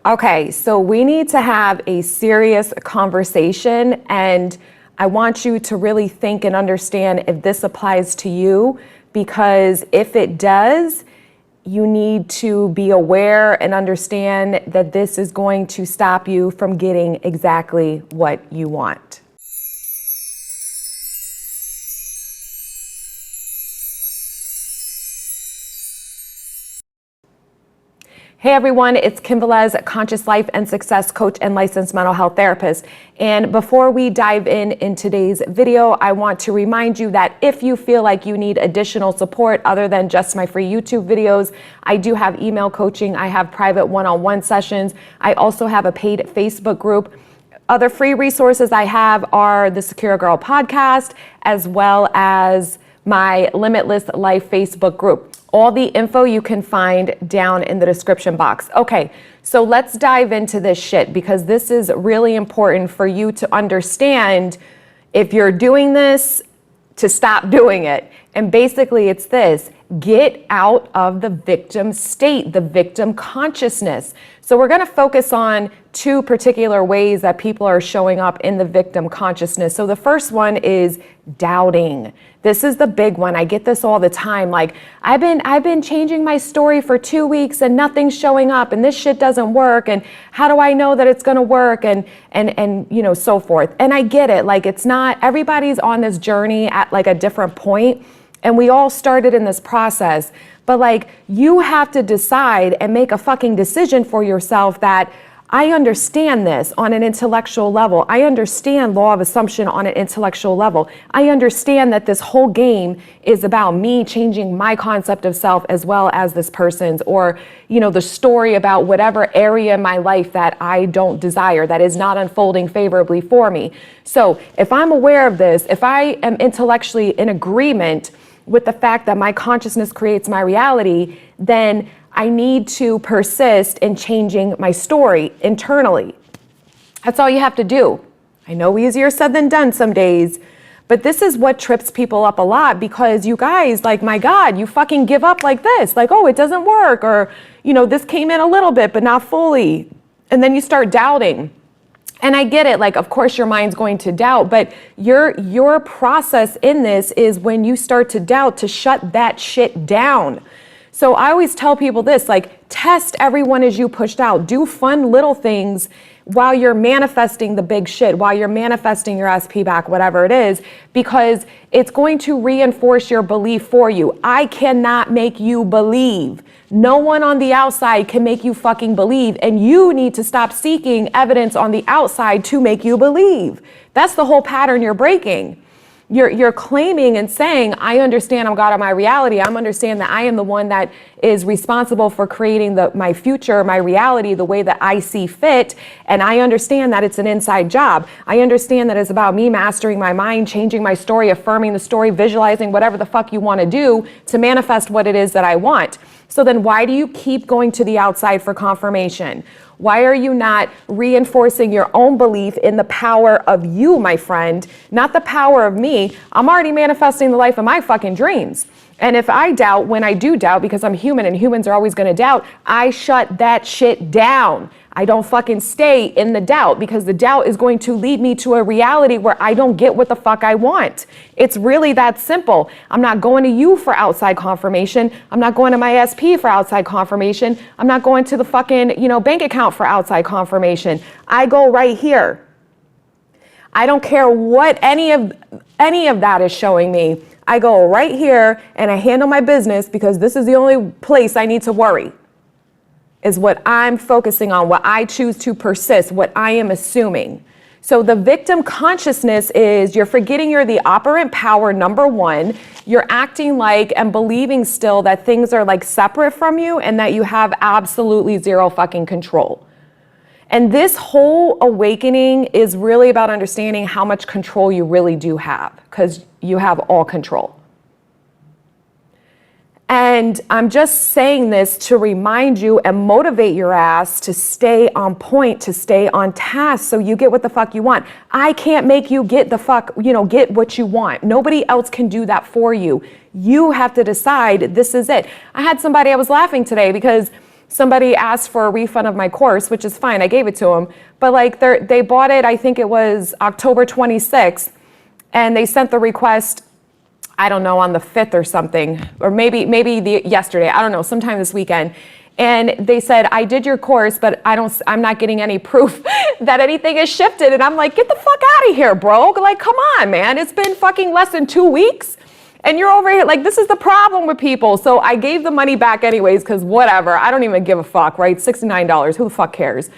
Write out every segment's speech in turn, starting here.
Okay, so we need to have a serious conversation, and I want you to really think and understand if this applies to you, because if it does, you need to be aware and understand that this is going to stop you from getting exactly what you want. Hey everyone, it's Kim Velez, conscious life and success coach and licensed mental health therapist. And before we dive in today's video, I want to remind you that if you feel like you need additional support other than just my free YouTube videos, I do have email coaching. I have private one-on-one sessions. I also have a paid Facebook group. Other free resources I have are the Secure Girl podcast, as well as my Limitless Life Facebook group. All the info you can find down in the description box. Okay, so let's dive into this shit, because this is really important for you to understand if you're doing this, to stop doing it. And basically it's this: get out of the victim state, the victim consciousness. So we're gonna focus on two particular ways that people are showing up in the victim consciousness. So the first one is doubting. This is the big one. I get this all the time. Like, I've been changing my story for 2 weeks and nothing's showing up, and this shit doesn't work, and how do I know that it's gonna work, and you know, so forth. And I get it. Like, it's not, everybody's on this journey at like a different point, and we all started in this process. But like, you have to decide and make a fucking decision for yourself that I understand this on an intellectual level. I understand law of assumption on an intellectual level. I understand that this whole game is about me changing my concept of self as well as this person's, or, you know, the story about whatever area in my life that I don't desire, that is not unfolding favorably for me. So if I'm aware of this, if I am intellectually in agreement with the fact that my consciousness creates my reality, then I need to persist in changing my story internally. That's all you have to do. I know easier said than done some days, but this is what trips people up a lot, because you guys, like, my God, you fucking give up like this. Like, oh, it doesn't work, or, you know, this came in a little bit, but not fully. And then you start doubting. And I get it, like, of course your mind's going to doubt, but your process in this is, when you start to doubt, to shut that shit down. So I always tell people this, like, test everyone as you pushed out. Do fun little things while you're manifesting the big shit, while you're manifesting your SP back, whatever it is, because it's going to reinforce your belief for you. I cannot make you believe. No one on the outside can make you fucking believe, and you need to stop seeking evidence on the outside to make you believe. That's the whole pattern you're breaking. You're claiming and saying, I understand I'm God of my reality. I understand that I am the one that is responsible for creating my future, my reality, the way that I see fit. And I understand that it's an inside job. I understand that it's about me mastering my mind, changing my story, affirming the story, visualizing whatever the fuck you want to do to manifest what it is that I want. So then why do you keep going to the outside for confirmation? Why are you not reinforcing your own belief in the power of you, my friend, not the power of me? I'm already manifesting the life of my fucking dreams. And if I doubt, when I do doubt, because I'm human and humans are always going to doubt, I shut that shit down. I don't fucking stay in the doubt, because the doubt is going to lead me to a reality where I don't get what the fuck I want. It's really that simple. I'm not going to you for outside confirmation. I'm not going to my SP for outside confirmation. I'm not going to the fucking, you know, bank account for outside confirmation. I go right here. I don't care what any of that is showing me. I go right here and I handle my business, because this is the only place I need to worry. Is what I'm focusing on, what I choose to persist, what I am assuming. So the victim consciousness is, you're forgetting you're the operant power, number one. You're acting like and believing still that things are like separate from you, and that you have absolutely zero fucking control. And this whole awakening is really about understanding how much control you really do have, because you have all control. And I'm just saying this to remind you and motivate your ass to stay on point, to stay on task, so you get what the fuck you want. I can't make you get get what you want. Nobody else can do that for you. You have to decide, this is it. I had somebody, I was laughing today because somebody asked for a refund of my course, which is fine. I gave it to them. But like they bought it, I think it was October 26th, and they sent the request, I don't know, on the 5th or something, or maybe yesterday, I don't know, sometime this weekend. And they said, I did your course, but I'm not getting any proof that anything is shifted. And I'm like, get the fuck out of here, bro. Like, come on, man. It's been fucking less than 2 weeks. And you're over here, like, this is the problem with people. So I gave the money back anyways, because whatever, I don't even give a fuck, right? $69, who the fuck cares?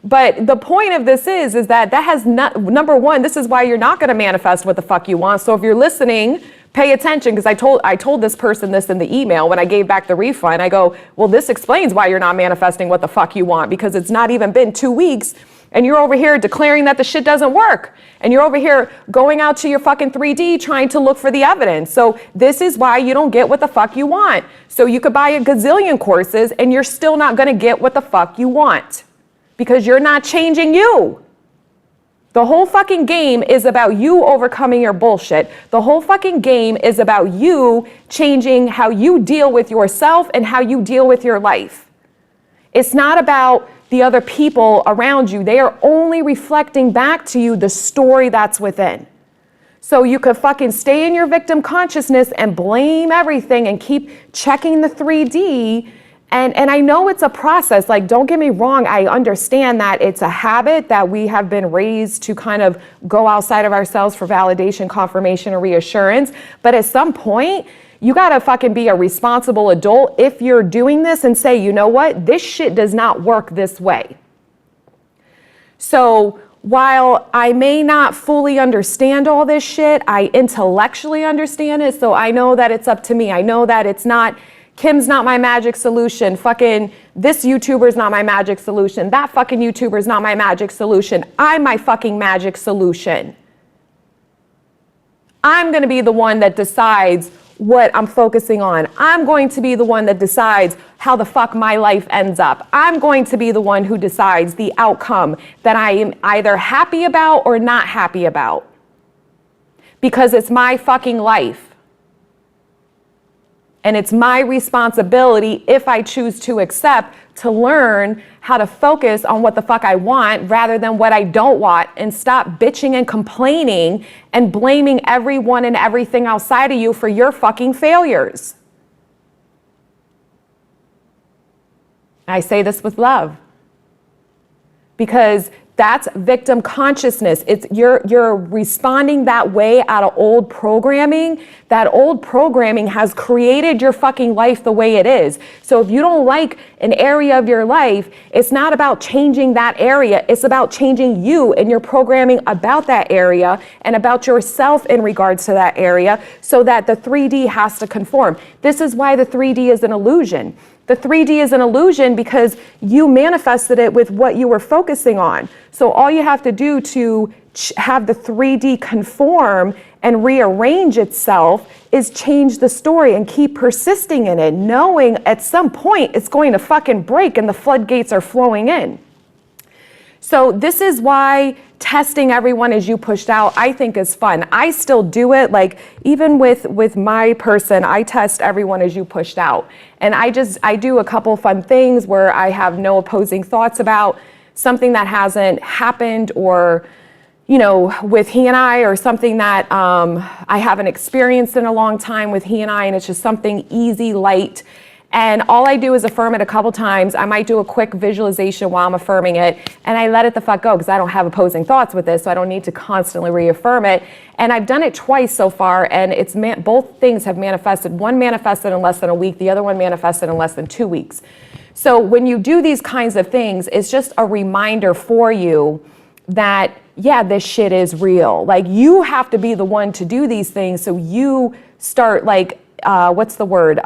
But the point of this is that has not, number one, this is why you're not going to manifest what the fuck you want. So if you're listening, pay attention, because I told this person this in the email when I gave back the refund. I go, well, this explains why you're not manifesting what the fuck you want, because it's not even been 2 weeks. And you're over here declaring that the shit doesn't work. And you're over here going out to your fucking 3D trying to look for the evidence. So this is why you don't get what the fuck you want. So you could buy a gazillion courses and you're still not gonna get what the fuck you want, because you're not changing you. The whole fucking game is about you overcoming your bullshit. The whole fucking game is about you changing how you deal with yourself and how you deal with your life. It's not about the other people around you. They are only reflecting back to you the story that's within. So you could fucking stay in your victim consciousness and blame everything and keep checking the 3D. And I know it's a process. Like, don't get me wrong. I understand that it's a habit that we have been raised to kind of go outside of ourselves for validation, confirmation, or reassurance. But at some point, you gotta fucking be a responsible adult if you're doing this and say, you know what, this shit does not work this way. So while I may not fully understand all this shit, I intellectually understand it. So I know that it's up to me. I know that it's not, Kim's not my magic solution. Fucking this YouTuber's not my magic solution. That fucking YouTuber's not my magic solution. I'm my fucking magic solution. I'm gonna be the one that decides what I'm focusing on. I'm going to be the one that decides how the fuck my life ends up. I'm going to be the one who decides the outcome that I am either happy about or not happy about, because it's my fucking life. And it's my responsibility, if I choose to accept, to learn how to focus on what the fuck I want rather than what I don't want, and stop bitching and complaining and blaming everyone and everything outside of you for your fucking failures. I say this with love, because that's victim consciousness. It's you're responding that way out of old programming. That old programming has created your fucking life the way it is. So if you don't like an area of your life, it's not about changing that area. It's about changing you and your programming about that area and about yourself in regards to that area, so that the 3D has to conform. This is why the 3D is an illusion. The 3D is an illusion because you manifested it with what you were focusing on. So all you have to do to have the 3D conform and rearrange itself is change the story and keep persisting in it, knowing at some point it's going to fucking break and the floodgates are flowing in. So this is why testing everyone as you pushed out, I think, is fun. I still do it. Like, even with my person, I test everyone as you pushed out. And I do a couple fun things where I have no opposing thoughts about something that hasn't happened, or, you know, with he and I, or something that I haven't experienced in a long time with he and I, and it's just something easy, light. And all I do is affirm it a couple times. I might do a quick visualization while I'm affirming it, and I let it the fuck go, because I don't have opposing thoughts with this, so I don't need to constantly reaffirm it. And I've done it twice so far, and it's both things have manifested. One manifested in less than a week, the other one manifested in less than 2 weeks. So when you do these kinds of things, it's just a reminder for you that, yeah, this shit is real. Like, you have to be the one to do these things, so you start, like, what's the word?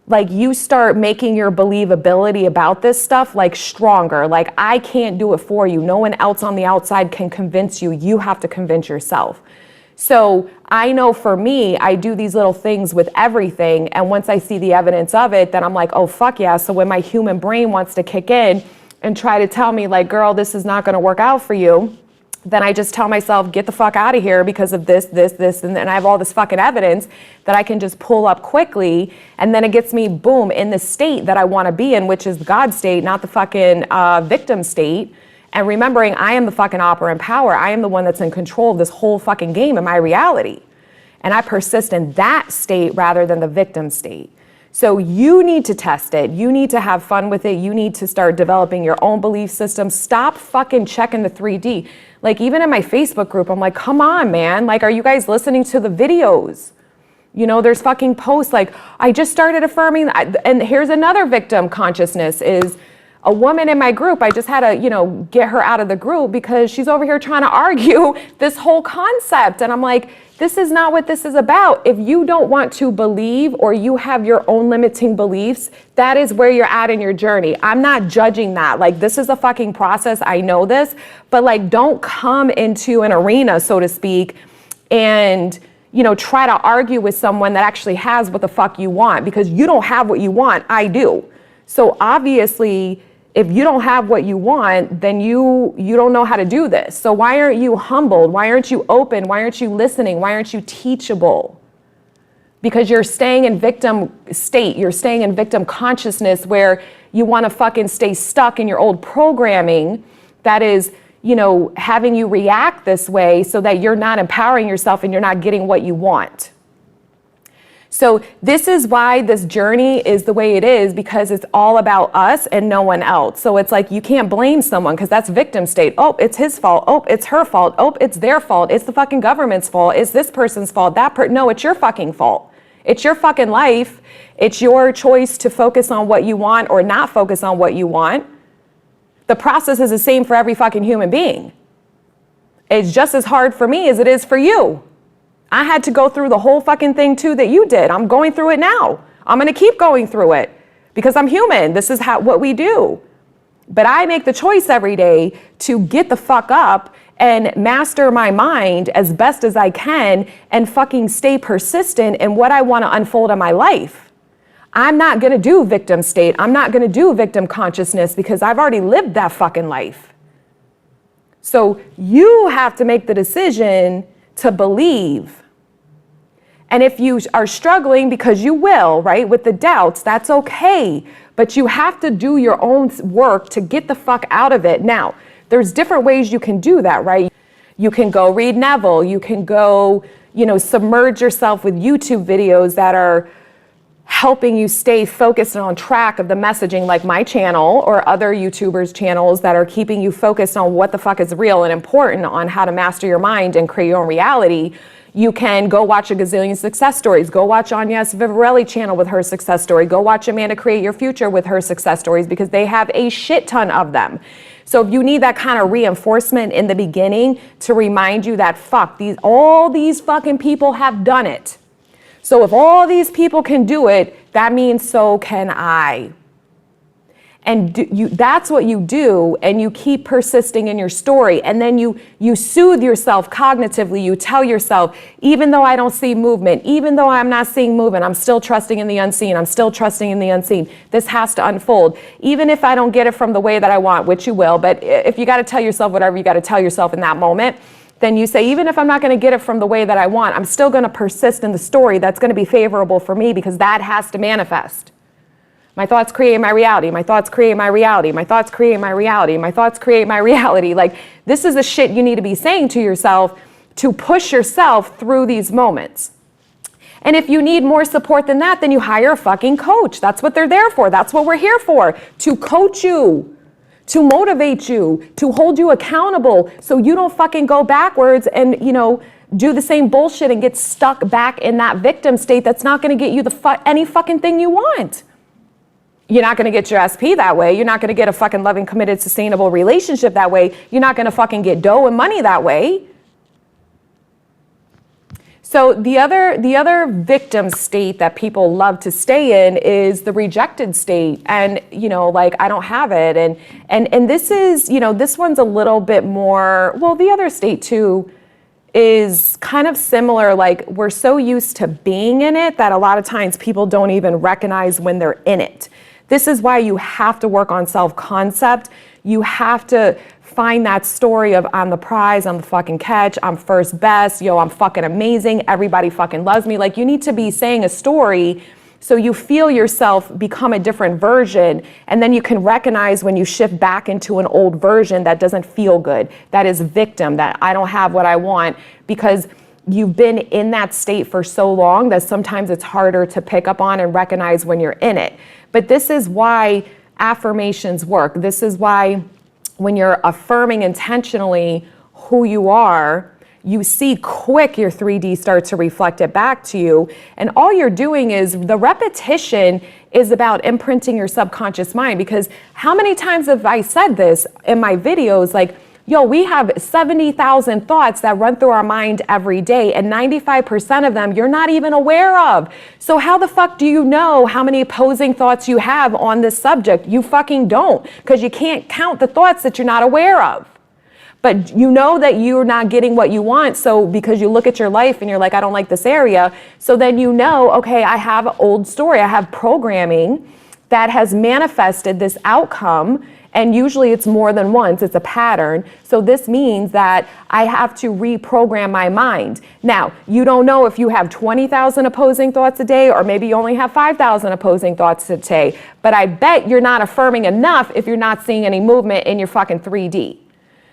Like, you start making your believability about this stuff like stronger. Like, I can't do it for you. No one else on the outside can convince you. You have to convince yourself. So I know for me, I do these little things with everything. And once I see the evidence of it, then I'm like, oh, fuck yeah. So when my human brain wants to kick in and try to tell me, like, girl, this is not going to work out for you, then I just tell myself, get the fuck out of here because of this, and then I have all this fucking evidence that I can just pull up quickly, and then it gets me, boom, in the state that I want to be in, which is the God state, not the fucking victim state. And remembering I am the fucking opera in power. I am the one that's in control of this whole fucking game in my reality. And I persist in that state rather than the victim state. So you need to test it. You need to have fun with it. You need to start developing your own belief system. Stop fucking checking the 3D. Like, even in my Facebook group, I'm like, come on, man. Like, are you guys listening to the videos? You know, there's fucking posts like, I just started affirming. And here's another victim consciousness is a woman in my group. I just had to, you know, get her out of the group because she's over here trying to argue this whole concept. And I'm like, this is not what this is about. If you don't want to believe or you have your own limiting beliefs, that is where you're at in your journey. I'm not judging that. Like, this is a fucking process. I know this, but like, don't come into an arena, so to speak, and, you know, try to argue with someone that actually has what the fuck you want, because you don't have what you want. I do. So obviously, if you don't have what you want, then you don't know how to do this. So why aren't you humbled? Why aren't you open? Why aren't you listening? Why aren't you teachable? Because you're staying in victim state. You're staying in victim consciousness where you want to fucking stay stuck in your old programming that is, you know, having you react this way so that you're not empowering yourself and you're not getting what you want. So this is why this journey is the way it is, because it's all about us and no one else. So it's like, you can't blame someone because that's victim state. Oh, it's his fault. Oh, it's her fault. Oh, it's their fault. It's the fucking government's fault. It's this person's fault. No, it's your fucking fault. It's your fucking life. It's your choice to focus on what you want or not focus on what you want. The process is the same for every fucking human being. It's just as hard for me as it is for you. I had to go through the whole fucking thing too that you did. I'm going through it now. I'm going to keep going through it because I'm human. This is what we do. But I make the choice every day to get the fuck up and master my mind as best as I can and fucking stay persistent in what I want to unfold in my life. I'm not going to do victim state. I'm not going to do victim consciousness because I've already lived that fucking life. So you have to make the decision to believe. And if you are struggling, because you will, right, with the doubts, that's okay. But you have to do your own work to get the fuck out of it. Now, there's different ways you can do that, right? You can go read Neville. You can go, you know, submerge yourself with YouTube videos that are helping you stay focused and on track of the messaging, like my channel or other YouTubers' channels that are keeping you focused on what the fuck is real and important on how to master your mind and create your own reality. You can go watch a gazillion success stories. Go watch Agnes Vivarelli channel with her success story. Go watch Amanda Create Your Future with her success stories, because they have a shit ton of them. So if you need that kind of reinforcement in the beginning to remind you that all these fucking people have done it. So if all these people can do it, that means so can I. And that's what you do, and you keep persisting in your story. And then you soothe yourself cognitively. You tell yourself, even though I don't see movement, even though I'm not seeing movement, I'm still trusting in the unseen. I'm still trusting in the unseen. This has to unfold. Even if I don't get it from the way that I want, which you will, but if you got to tell yourself whatever you got to tell yourself in that moment, then you say, even if I'm not going to get it from the way that I want, I'm still going to persist in the story that's going to be favorable for me, because that has to manifest. My thoughts create my reality. My thoughts create my reality. My thoughts create my reality. My thoughts create my reality. Like, this is the shit you need to be saying to yourself to push yourself through these moments. And if you need more support than that, then you hire a fucking coach. That's what they're there for. That's what we're here for, to coach you, to motivate you, to hold you accountable so you don't fucking go backwards and, you know, do the same bullshit and get stuck back in that victim state that's not going to get you any fucking thing you want. You're not going to get your SP that way. You're not going to get a fucking loving, committed, sustainable relationship that way. You're not going to fucking get dough and money that way. So the other victim state that people love to stay in is the rejected state. And, you know, like, I don't have it. And this is, you know, this one's a little bit more, well, the other state too is kind of similar. Like, we're so used to being in it that a lot of times people don't even recognize when they're in it. This is why you have to work on self-concept. You have to find that story of I'm the prize, I'm the fucking catch, I'm first best, yo, I'm fucking amazing, everybody fucking loves me. Like, you need to be saying a story so you feel yourself become a different version, and then you can recognize when you shift back into an old version that doesn't feel good, that is victim, that I don't have what I want, because you've been in that state for so long that sometimes it's harder to pick up on and recognize when you're in it. But this is why affirmations work. This is why when you're affirming intentionally who you are, you see quick your 3D start to reflect it back to you. And all you're doing is the repetition is about imprinting your subconscious mind. Because how many times have I said this in my videos? Like, yo, we have 70,000 thoughts that run through our mind every day, and 95% of them you're not even aware of. So how the fuck do you know how many opposing thoughts you have on this subject? You fucking don't, because you can't count the thoughts that you're not aware of. But you know that you're not getting what you want. So because you look at your life and you're like, I don't like this area. So then you know, okay, I have an old story. I have programming that has manifested this outcome. And usually it's more than once, it's a pattern. So this means that I have to reprogram my mind. Now, you don't know if you have 20,000 opposing thoughts a day, or maybe you only have 5,000 opposing thoughts a day. But I bet you're not affirming enough if you're not seeing any movement in your fucking 3D.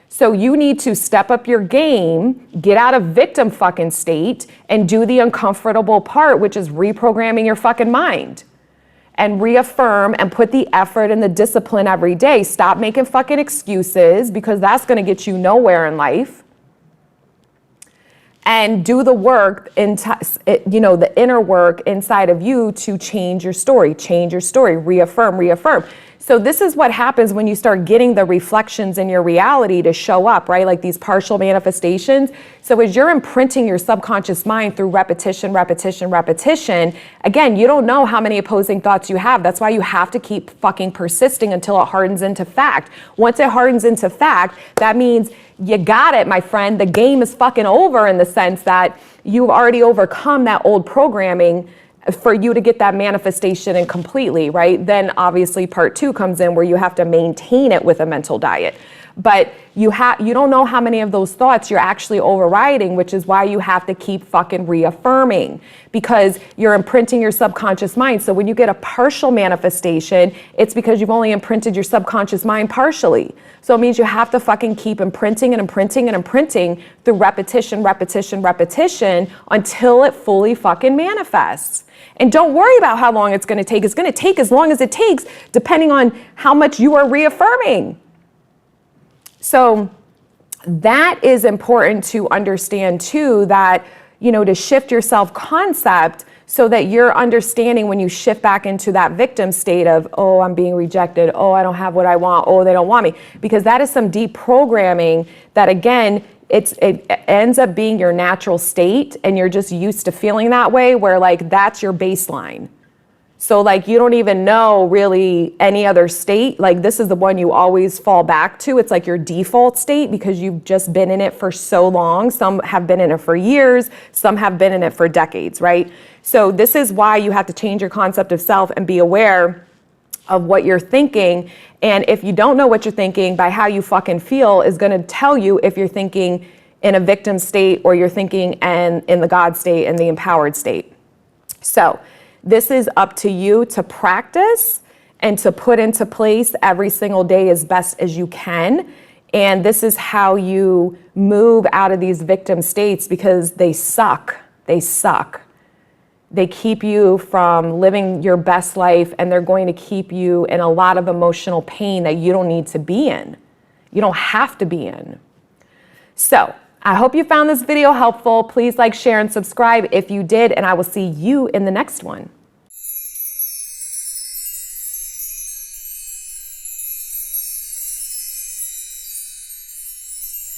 So you need to step up your game, get out of victim fucking state, and do the uncomfortable part, which is reprogramming your fucking mind. And reaffirm and put the effort and the discipline every day. Stop making fucking excuses, because that's going to get you nowhere in life. And do the work, the inner work inside of you to change your story, reaffirm. So this is what happens when you start getting the reflections in your reality to show up, right? Like these partial manifestations. So as you're imprinting your subconscious mind through repetition, again, you don't know how many opposing thoughts you have. That's why you have to keep fucking persisting until it hardens into fact. Once it hardens into fact, that means you got it, my friend. The game is fucking over, in the sense that you've already overcome that old programming for you to get that manifestation and completely, right? Then obviously part 2 comes in, where you have to maintain it with a mental diet. But you don't know how many of those thoughts you're actually overriding, which is why you have to keep fucking reaffirming, because you're imprinting your subconscious mind. So when you get a partial manifestation, it's because you've only imprinted your subconscious mind partially. So it means you have to fucking keep imprinting through repetition until it fully fucking manifests. And don't worry about how long it's going to take. It's going to take as long as it takes, depending on how much you are reaffirming. So that is important to understand too, that, to shift your self-concept so that you're understanding when you shift back into that victim state of, oh, I'm being rejected. Oh, I don't have what I want. Oh, they don't want me. Because that is some deep programming that, again, it ends up being your natural state, and you're just used to feeling that way, where like that's your baseline. So like you don't even know really any other state. Like this is the one you always fall back to. It's like your default state, because you've just been in it for so long. Some have been in it for years, some have been in it for decades, right? So this is why you have to change your concept of self and be aware of what you're thinking. And if you don't know what you're thinking, by how you fucking feel is going to tell you if you're thinking in a victim state, or you're thinking in the God state and the empowered state. So this is up to you to practice and to put into place every single day as best as you can. And this is how you move out of these victim states, because they suck. They keep you from living your best life, and they're going to keep you in a lot of emotional pain that you don't need to be in. You don't have to be in. So I hope you found this video helpful. Please like, share, and subscribe if you did, and I will see you in the next one.